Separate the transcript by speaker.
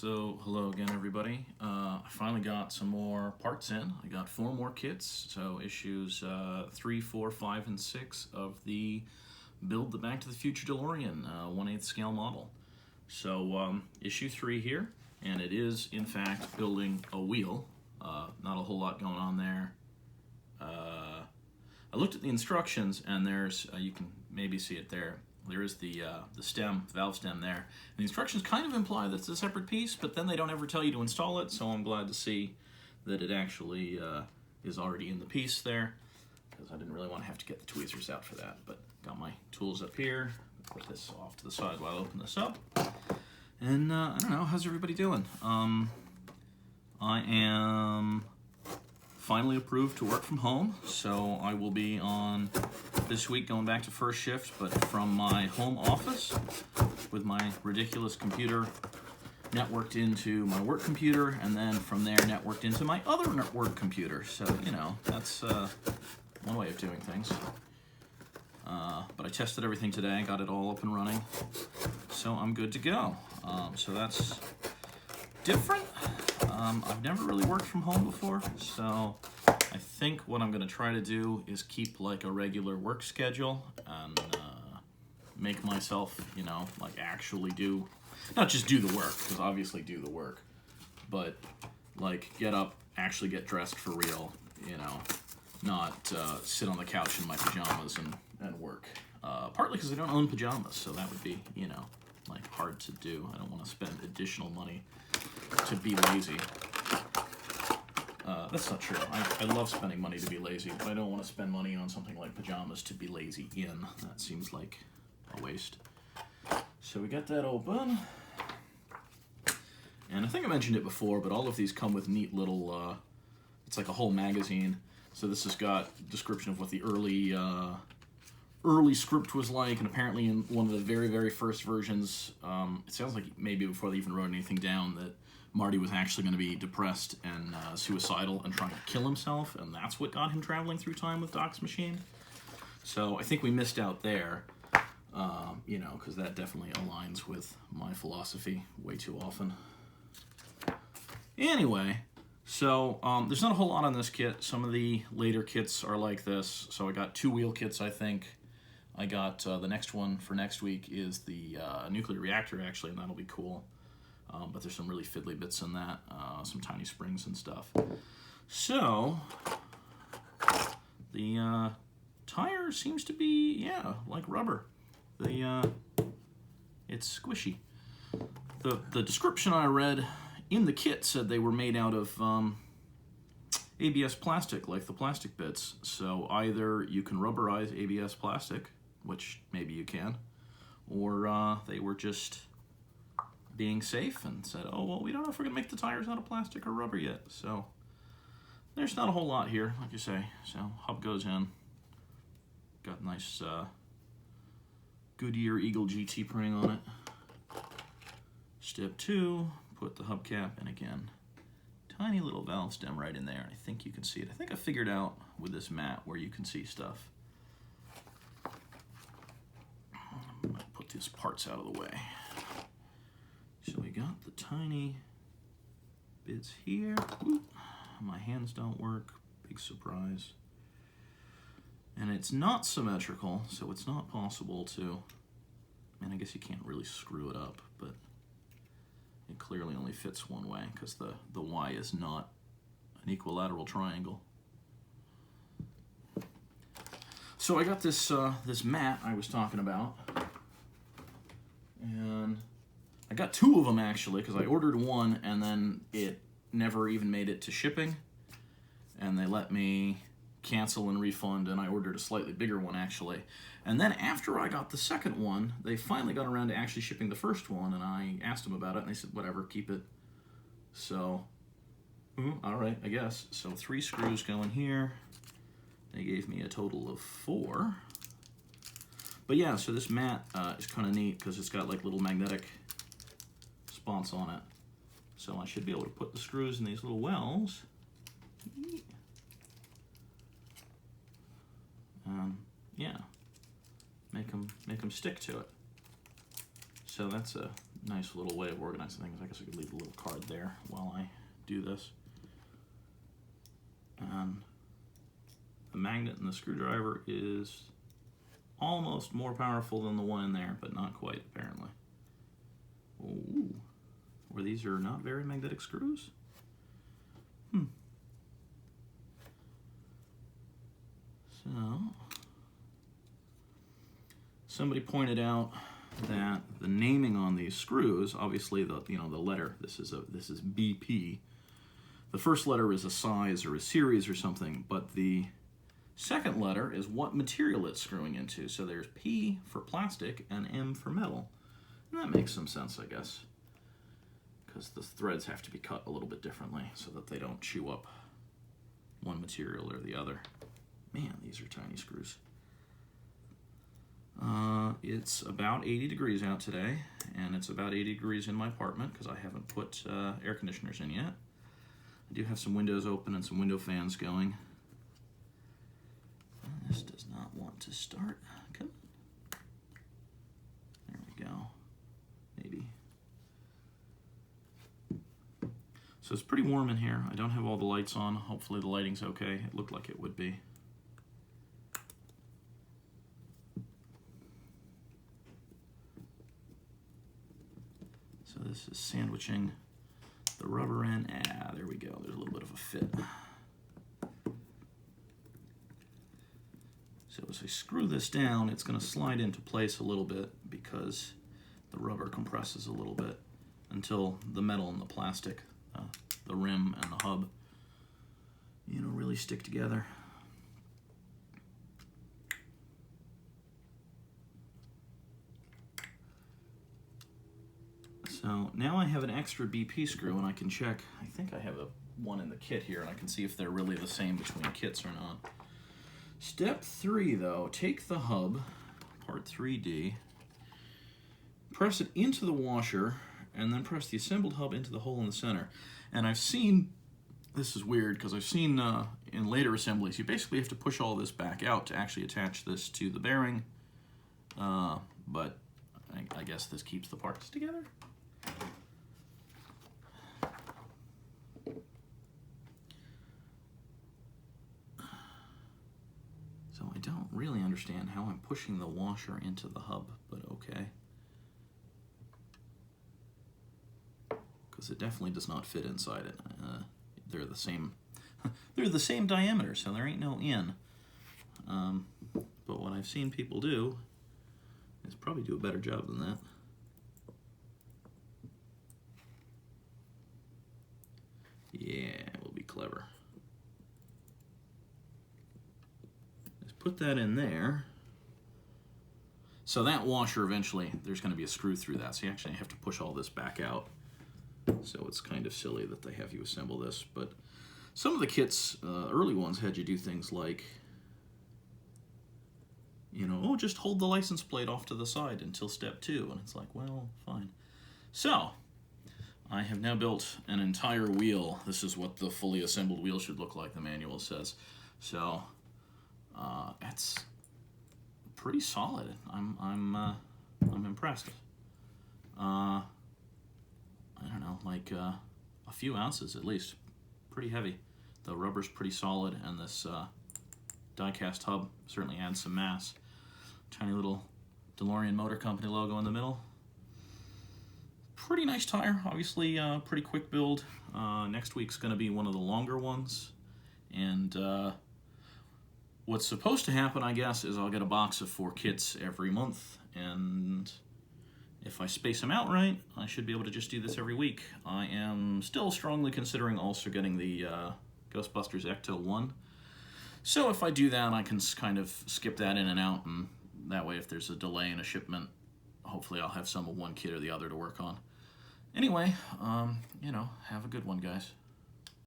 Speaker 1: So, hello again, everybody. I finally got some more parts in. I got 4 more kits, so issues 3, 4, 5, and 6 of the Build the Back to the Future DeLorean 1/8 scale model. So, issue 3 here, and it is, in fact, building a wheel. Not a whole lot going on there. I looked at the instructions, and there's, you can maybe see it there. There is the stem, valve stem there. And the instructions kind of imply that it's a separate piece, but then they don't ever tell you to install it, so I'm glad to see that it actually is already in the piece there, because I didn't really want to have to get the tweezers out for that. But got my tools up here. Put this off to the side while I open this up. And I don't know, how's everybody doing? I am finally approved to work from home, so I will be on this week going back to first shift, but from my home office with my ridiculous computer networked into my work computer, and then from there networked into my other work computer. So, you know, that's one way of doing things. But I tested everything today, got it all up and running, so I'm good to go. So that's different. I've never really worked from home before, so I think what I'm going to try to do is keep like a regular work schedule and make myself, you know, like actually do, not just do the work, because obviously do the work, but like get up, actually get dressed for real, you know, not sit on the couch in my pajamas and work. Partly because I don't own pajamas, so that would be, you know, like hard to do. I don't want to spend additional money to be lazy. That's not true. I love spending money to be lazy, but I don't want to spend money on something like pajamas to be lazy in. That seems like a waste. So we got that open. And I think I mentioned it before, but all of these come with neat little, it's like a whole magazine. So this has got a description of what the early script was like, and apparently in one of the very, very first versions, it sounds like maybe before they even wrote anything down, that Marty was actually going to be depressed and suicidal and trying to kill himself, and that's what got him traveling through time with Doc's machine. So I think we missed out there, you know, because that definitely aligns with my philosophy way too often. Anyway, so there's not a whole lot on this kit. Some of the later kits are like this. So I got 2 wheel kits, I think. I got the next one for next week is the nuclear reactor, actually, and that'll be cool. But there's some really fiddly bits in that, some tiny springs and stuff. So, the tire seems to be, yeah, like rubber. It's squishy. The description I read in the kit said they were made out of ABS plastic, like the plastic bits. So either you can rubberize ABS plastic, which maybe you can, or they were just being safe and said, oh, well, we don't know if we're going to make the tires out of plastic or rubber yet. So there's not a whole lot here, like you say. So hub goes in. Got nice Goodyear Eagle GT printing on it. Step 2, put the hubcap in again. Tiny little valve stem right in there. I think you can see it. I think I figured out with this mat where you can see stuff. I'm going to put these parts out of the way. So we got the tiny bits here. Oop. My hands don't work. Big surprise. And it's not symmetrical, so it's not possible to... I mean, I guess you can't really screw it up, but it clearly only fits one way because the Y is not an equilateral triangle. So I got this this mat I was talking about, and I got 2 of them actually, because I ordered one and then it never even made it to shipping, and they let me cancel and refund, and I ordered a slightly bigger one actually. And then after I got the second one, they finally got around to actually shipping the first one, and I asked them about it, and they said, whatever, keep it. So, all right, I guess. So 3 screws go in here. They gave me a total of 4. But yeah, so this mat is kind of neat because it's got like little magnetic spots on it. So I should be able to put the screws in these little wells. Yeah, make them stick to it. So that's a Nice little way of organizing things. I guess I could leave a little card there while I do this. And the magnet in the screwdriver is almost more powerful than the one in there, but not quite, apparently. Ooh. Or these are not very magnetic screws? So, somebody pointed out that the naming on these screws, obviously the letter, this is BP. The first letter is a size or a series or something, but the second letter is what material it's screwing into. So there's P for plastic and M for metal. And that makes some sense, I guess, because the threads have to be cut a little bit differently so that they don't chew up one material or the other. Man, these are tiny screws. It's about 80 degrees out today, and it's about 80 degrees in my apartment because I haven't put air conditioners in yet. I do have some windows open and some window fans going. This does not want to start. Come on. There we go. Maybe. So it's pretty warm in here. I don't have all the lights on. Hopefully the lighting's okay. It looked like it would be. So this is sandwiching the rubber in. Ah, there we go. There's a little bit of a fit. So as I screw this down, it's going to slide into place a little bit because the rubber compresses a little bit until the metal and the plastic, the rim and the hub, really stick together. So now I have an extra BP screw and I can check. I think I have one in the kit here and I can see if they're really the same between kits or not. Step 3 though, take the hub, part 3D, press it into the washer and then press the assembled hub into the hole in the center. And I've seen, this is weird because I've seen in later assemblies, you basically have to push all this back out to actually attach this to the bearing. But I guess this keeps the parts together. So I don't really understand how I'm pushing the washer into the hub, but okay. Because it definitely does not fit inside it. They're the same. They're the same diameter, so there ain't no in. But what I've seen people do is probably do a better job than that. Yeah, we'll be clever. Just put that in there. So that washer eventually, there's going to be a screw through that, so you actually have to push all this back out. So it's kind of silly that they have you assemble this, but some of the kits, early ones, had you do things like, oh, just hold the license plate off to the side until step 2, and it's like, well, fine. So I have now built an entire wheel. This is what the fully assembled wheel should look like, the manual says. So it's pretty solid. I'm impressed. I don't know, like a few ounces at least. Pretty heavy. The rubber's pretty solid, and this die-cast hub certainly adds some mass. Tiny little DeLorean Motor Company logo in the middle. Pretty nice tire, obviously pretty quick build. Next week's going to be one of the longer ones. And what's supposed to happen, I guess, is I'll get a box of 4 kits every month. And if I space them out right, I should be able to just do this every week. I am still strongly considering also getting the Ghostbusters Ecto 1. So if I do that, I can kind of skip that in and out, and that way if there's a delay in a shipment, hopefully I'll have some of one kit or the other to work on. Anyway, have a good one, guys.